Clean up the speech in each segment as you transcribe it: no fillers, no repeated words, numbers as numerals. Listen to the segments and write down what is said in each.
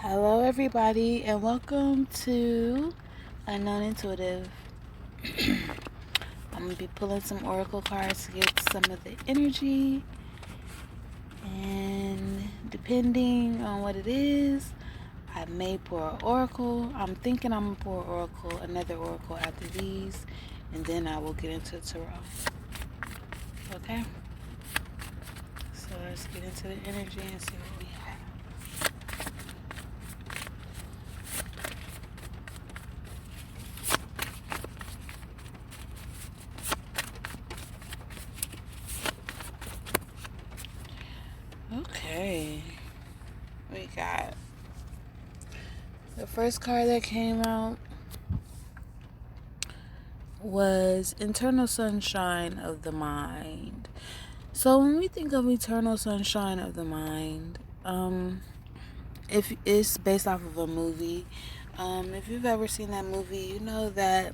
Hello, everybody, and welcome to Unknown Intuitive. I'm going to be pulling some oracle cards to get some of the energy, and depending on what it is, I may pour an oracle. I'm thinking I'm going to pour another oracle after these, and then I will get into tarot. Okay? So let's get into the energy and see what we have. Okay, we got the first card that came out was Internal Sunshine of the Mind. So when we think of Eternal Sunshine of the Mind, if it's based off of a movie, if you've ever seen that movie, you know that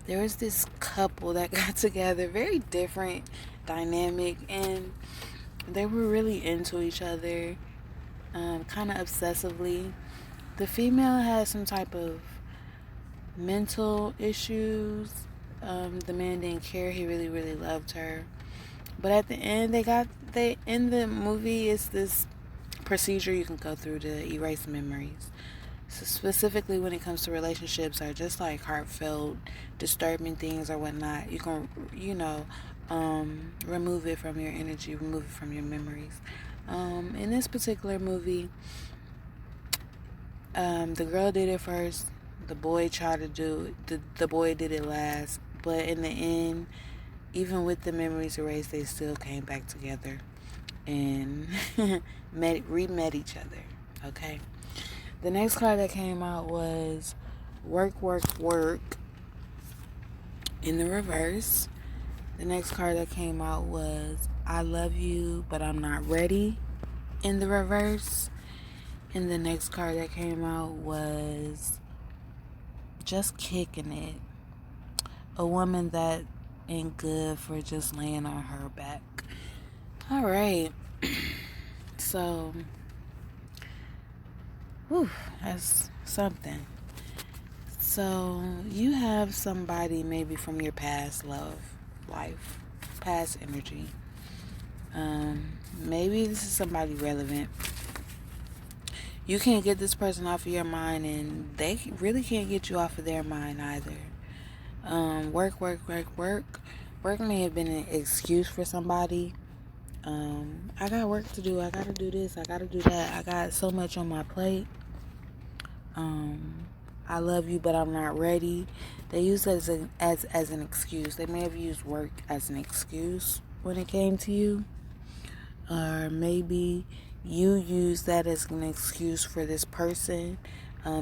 there was this couple that got together, very different dynamic, and they were really into each other, kind of obsessively. The female had some type of mental issues. The man didn't care. He really, really loved her. But at the end, they in the movie is this procedure you can go through to erase memories. So specifically when it comes to relationships or just like heartfelt, disturbing things or whatnot, you can, remove it from your energy, remove it from your memories. In this particular movie, the girl did it first. The boy tried to do it. The boy did it last. But in the end, even with the memories erased, they still came back together and re-met each other. Okay. The next card that came out was Work, Work, Work in the reverse. The next card that came out was I Love You, but I'm Not Ready in the reverse. And the next card that came out was Just Kicking It. A woman that ain't good for just laying on her back. All right. So, whew, that's something. So, you have somebody maybe from your past life, past energy. Maybe this is somebody relevant. You can't get this person off of your mind, and they really can't get you off of their mind either. Work, work, work, work. Work may have been an excuse for somebody. I got work to do. I gotta do this. I gotta do that. I got so much on my plate. I love you, but I'm not ready. They use it as an excuse. They may have used work as an excuse when it came to you, or maybe you use that as an excuse for this person,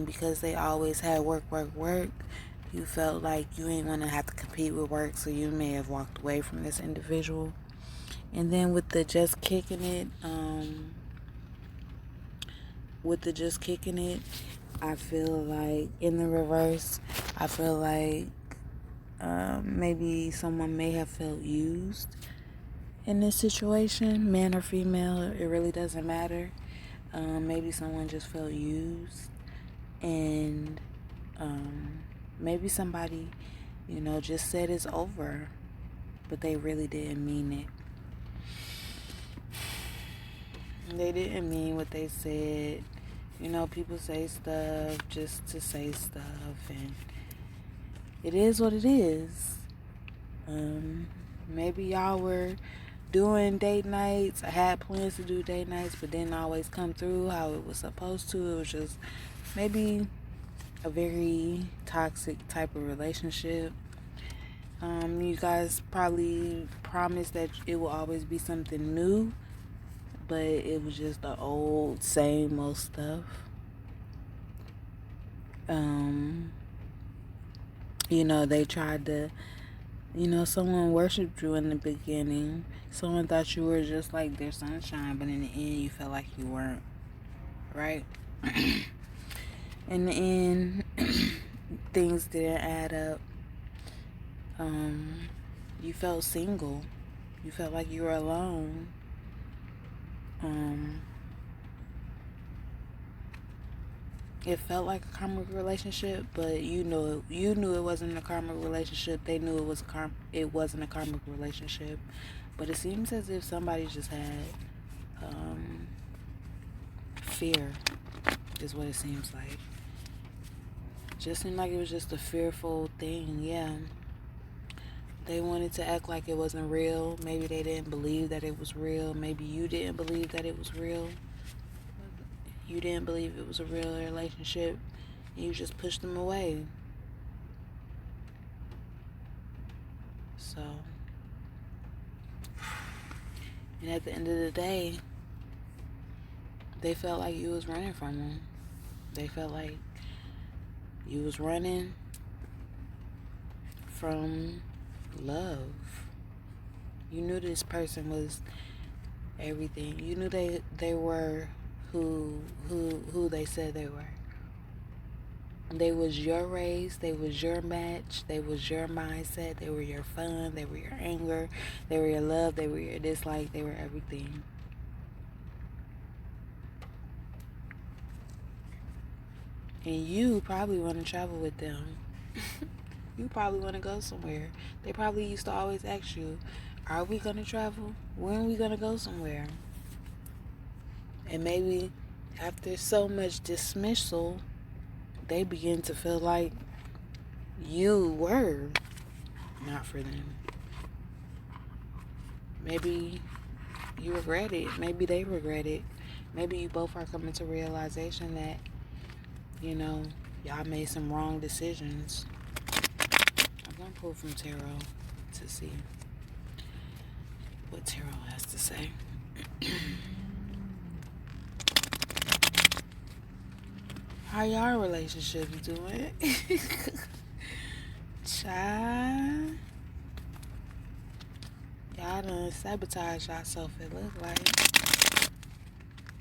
because they always had work, work, work. You felt like you ain't want to have to compete with work, so you may have walked away from this individual. And then with the just kicking it, I feel like in the reverse, I feel like maybe someone may have felt used in this situation, man or female, it really doesn't matter. Maybe someone just felt used, and maybe somebody, just said it's over, but they really didn't mean it. They didn't mean what they said. People say stuff just to say stuff, and it is what it is. Maybe y'all were doing date nights. I had plans to do date nights, but didn't always come through how it was supposed to. It was just maybe a very toxic type of relationship. You guys probably promised that it will always be something new, but it was just the old, same old stuff. They tried to, someone worshipped you in the beginning. Someone thought you were just like their sunshine, but in the end, you felt like you weren't, right? In the end, things didn't add up. You felt single. You felt like you were alone. it felt like a karmic relationship, but you knew it wasn't a karmic relationship. They knew it wasn't a karmic relationship. But it seems as if somebody just had fear, is what it seems like. Just seemed like it was just a fearful thing, yeah. They wanted to act like it wasn't real. Maybe they didn't believe that it was real. Maybe you didn't believe that it was real. You didn't believe it was a real relationship. And you just pushed them away. So, and at the end of the day, they felt like you was running from them. They felt like you was running from love. You knew this person was everything. You knew they were who they said they were. They was your race, they was your match, they was your mindset, they were your fun, they were your anger, they were your love, they were your dislike, they were everything. And you probably want to travel with them. You probably want to go somewhere. They probably used to always ask you, are we going to travel? When are we going to go somewhere? And maybe after so much dismissal, they begin to feel like you were not for them. Maybe you regret it. Maybe they regret it. Maybe you both are coming to realization that, y'all made some wrong decisions. I'm going to pull from tarot to see what tarot has to say. How y'all relationships doing? Child. Y'all done sabotage yourself, it look like.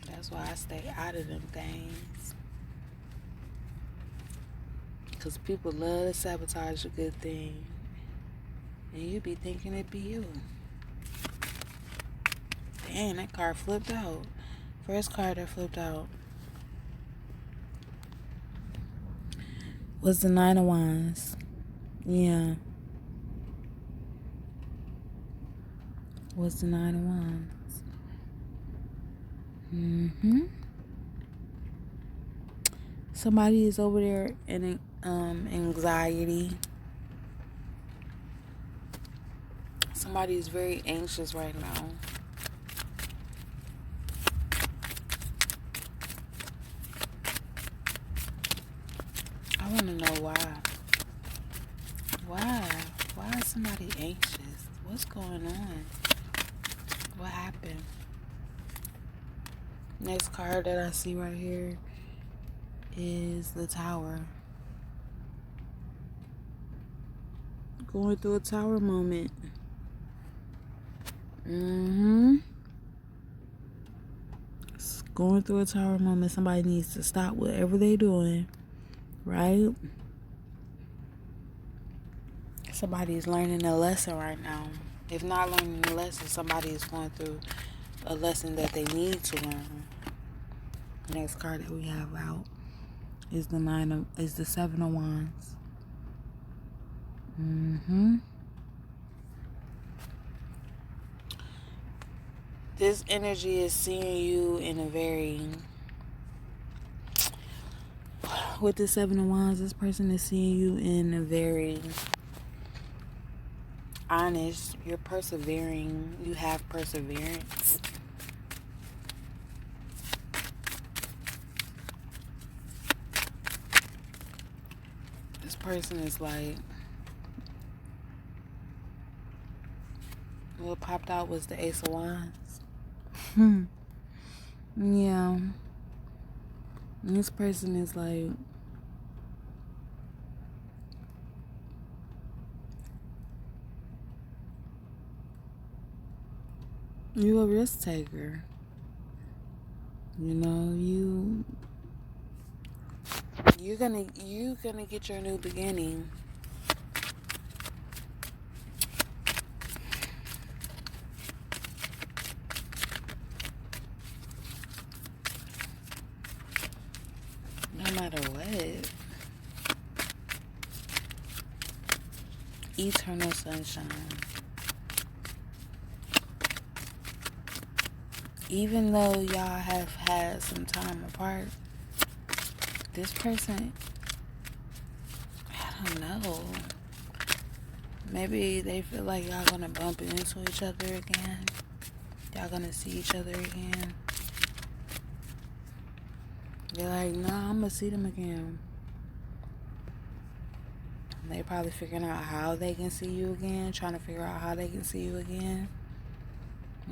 That's why I stay out of them things. Because people love to sabotage a good thing. And you be thinking it be you. Dang, that card flipped out. First card that flipped out was the Nine of Wands. Yeah. Was the Nine of Wands. Somebody is over there in anxiety. Somebody is very anxious right now. I want to know why. Why is somebody anxious? What's going on? What happened? Next card that I see right here is the Tower. Going through a tower moment. Going through a tower moment. Somebody needs to stop whatever they're doing, right? Somebody is learning a lesson right now. If not learning a lesson, somebody is going through a lesson that they need to learn. The next card that we have out is the Seven of Wands. This energy is seeing you in a very... With the Seven of Wands, this person is seeing you in a very honest. You're persevering. You have perseverance. This person is like... What popped out was the Ace of Wands. Yeah. This person is like... You a risk taker. You're gonna get your new beginning. matter what. Eternal sunshine. Even though y'all have had some time apart, this person, I don't know. Maybe they feel like y'all gonna bump into each other again. Y'all gonna see each other again. They're like, nah, I'm gonna see them again. They probably figuring out how they can see you again, trying to figure out how they can see you again.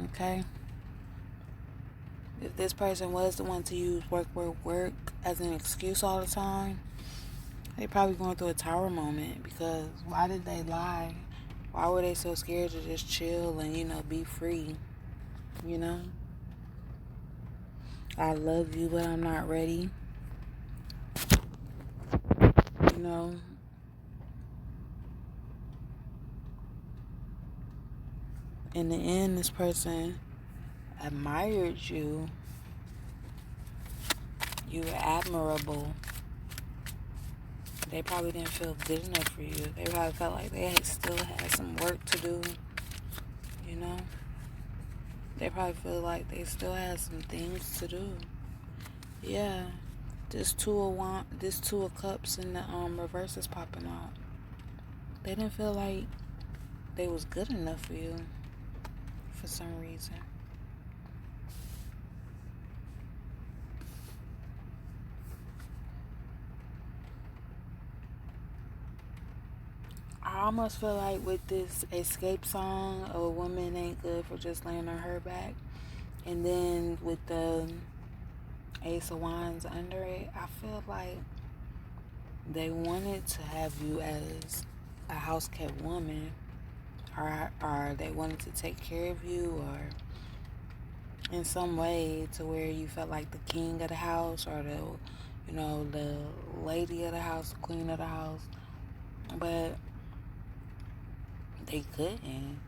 Okay? If this person was the one to use work as an excuse all the time, they probably going through a tower moment, because why did they lie? Why were they so scared to just chill and, be free? I love you, but I'm not ready. In the end, this person admired you. You were admirable. They probably didn't feel good enough for you. They probably felt like they still had some work to do. They probably feel like they still had some things to do. Yeah. This two of cups in the reverse is popping out. They didn't feel like they was good enough for you for some reason. I almost feel like with this escape song, a woman ain't good for just laying on her back. And then with the Ace of Wands under it, I feel like they wanted to have you as a house kept woman, or they wanted to take care of you, or in some way to where you felt like the king of the house, or the lady of the house, the queen of the house. But they couldn't.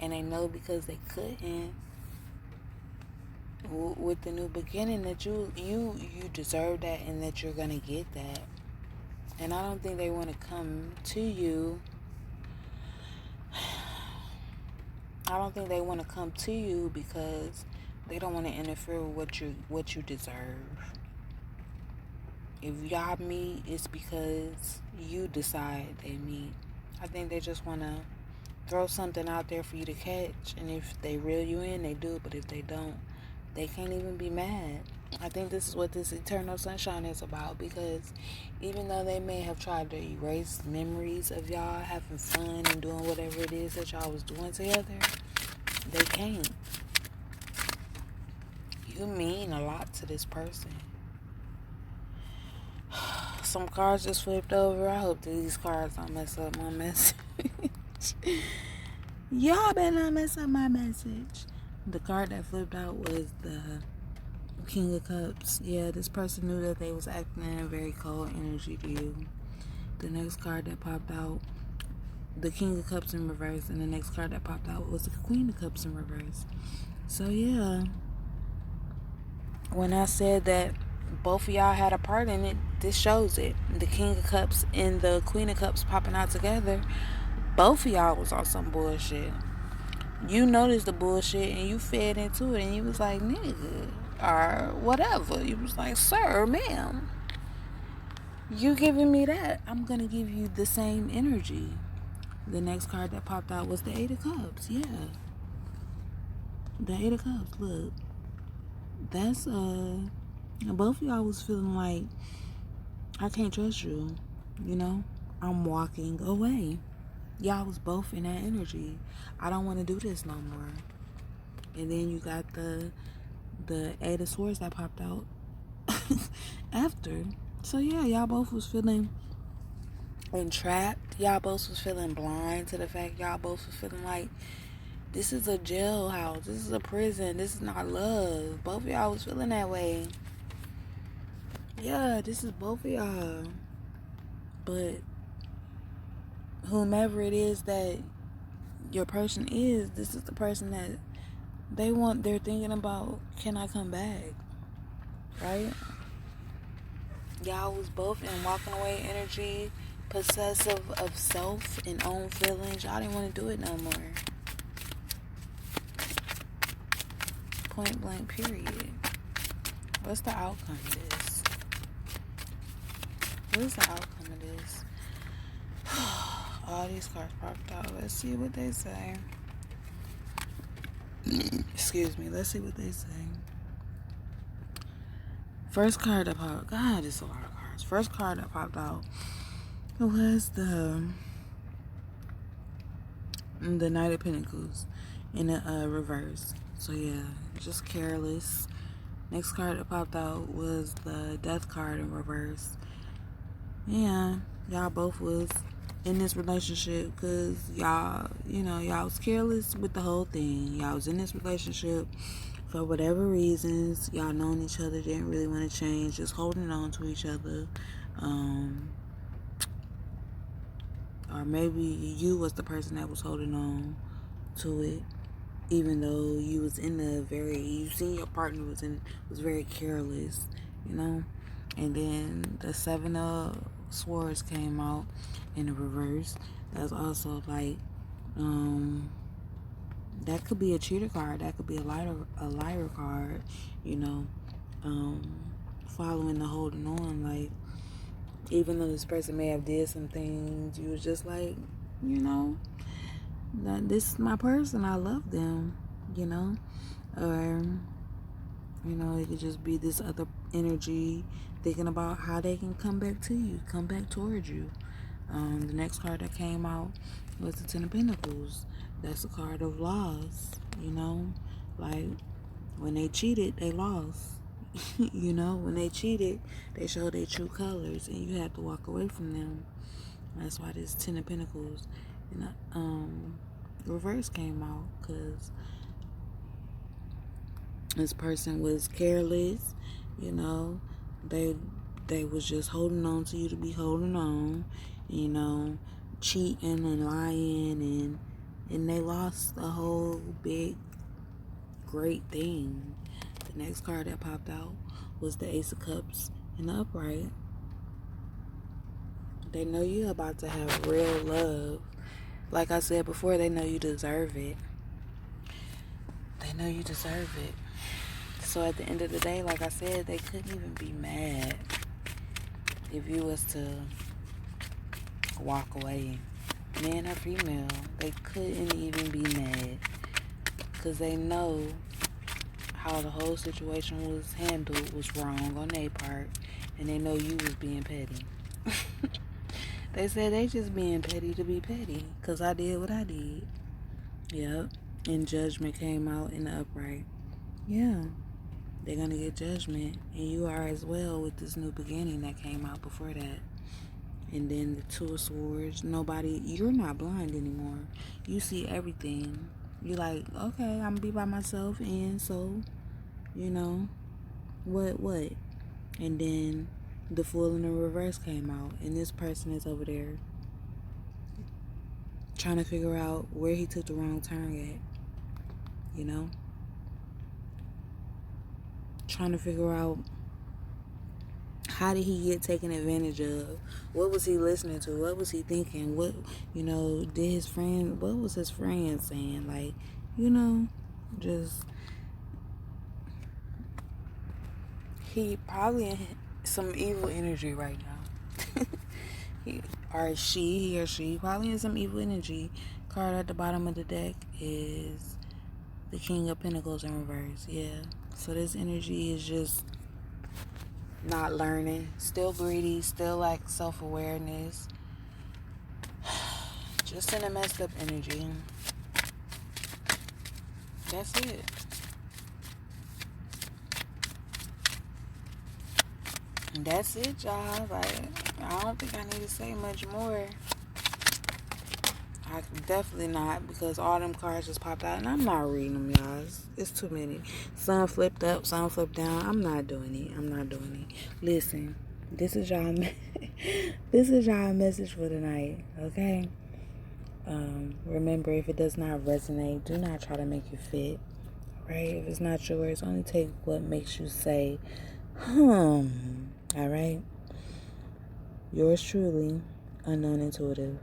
And they know because they couldn't, with the new beginning, that you deserve that, and that you're going to get that. And I don't think they want to come to you. I don't think they want to come to you because they don't want to interfere with what you deserve. If y'all meet, it's because you decide they meet. I think they just want to throw something out there for you to catch. And if they reel you in, they do. But if they don't, they can't even be mad. I think this is what this eternal sunshine is about, because even though they may have tried to erase memories of y'all having fun and doing whatever it is that y'all was doing together, they can't. You mean a lot to this person. Some cards just flipped over. I hope that these cards don't mess up my message. Y'all better not mess up my message. The card that flipped out was the King of Cups. Yeah, this person knew that they was acting in a very cold energy to you. The next card that popped out, the King of Cups in reverse, and the next card that popped out was the Queen of Cups in reverse. So yeah, when I said that both of y'all had a part in it, this shows it. The King of Cups and the Queen of Cups popping out together, both of y'all was on some bullshit. You noticed the bullshit and you fed into it, and you was like, nigga, or whatever. You was like, sir, ma'am, you giving me that, I'm gonna give you the same energy. The next card that popped out was the Eight of Cups. Yeah, the Eight of Cups. Look, that's both of y'all was feeling like, I can't trust you, I'm walking away. Y'all was both in that energy. I don't want to do this no more. And then you got the Eight of Swords that popped out after. So yeah, y'all both was feeling entrapped. Y'all both was feeling blind to the fact. Y'all both was feeling like, this is a jailhouse. This is a prison. This is not love. Both of y'all was feeling that way. Yeah, this is both of y'all. But whomever it is that your person is, this is the person that they're thinking about, can I come back? Right? Y'all was both in walking away energy, possessive of self and own feelings. Y'all didn't want to do it no more. Point blank, period. What's the outcome of this? What is the outcome of this? All these cards popped out. Let's see what they say. Excuse me. Let's see what they say. First card that popped. God, it's a lot of cards. First card that popped out was the Knight of Pentacles in a reverse. So yeah, just careless. Next card that popped out was the Death card in reverse. Yeah, y'all both was in this relationship because y'all was careless with the whole thing. Y'all was in this relationship for whatever reasons. Y'all known each other, didn't really want to change, just holding on to each other. Or maybe you was the person that was holding on to it, even though you was in you seen your partner was very careless, And then the Seven of Swords came out in the reverse. That's also like, that could be a cheater card. That could be a liar card, following the holding on. Like, even though this person may have did some things, you was just like, that this is my person. I love them, or, it could just be this other energy thinking about how they can come back to you, come back towards you. The next card that came out was the Ten of Pentacles. That's a card of loss, like when they cheated, they lost. When they cheated, they showed their true colors, and you had to walk away from them. That's why this Ten of Pentacles reverse came out, because this person was careless. They was just holding on to you to be holding on, cheating and lying, and they lost a whole big great thing. The next card that popped out was the Ace of Cups in the upright. They know you're about to have real love. Like I said before, they know you deserve it. They know you deserve it. So at the end of the day, like I said, they couldn't even be mad if you was to walk away. Man or female, they couldn't even be mad, because they know how the whole situation was handled was wrong on their part, and they know you was being petty. They said they just being petty to be petty, because I did what I did. Yep. And Judgment came out in the upright. Yeah. They're going to get judgment, and you are as well with this new beginning that came out before that. And then the Two of Swords. You're not blind anymore. You see everything. You're like, okay, I'm going to be by myself, and so, what? And then the Fool in the reverse came out, and this person is over there trying to figure out where he took the wrong turn at, trying to figure out, how did he get taken advantage of? What was he listening to? What was he thinking? What was his friend saying? Like, just, he probably in some evil energy right now. he or she probably in some evil energy. Card at the bottom of the deck is the King of Pentacles in reverse. Yeah. So this energy is just not learning, still greedy, still like self-awareness, just in a messed up energy. That's it. That's it, y'all. Like, I don't think I need to say much more. I definitely not, because all them cards just popped out, and I'm not reading them, y'all. It's too many. Some flipped up, some flipped down. I'm not doing it. Listen, this is y'all message for tonight, okay? Remember, if it does not resonate, do not try to make it fit, right? If it's not yours, only take what makes you say, all right? Yours truly, Unknown Intuitive.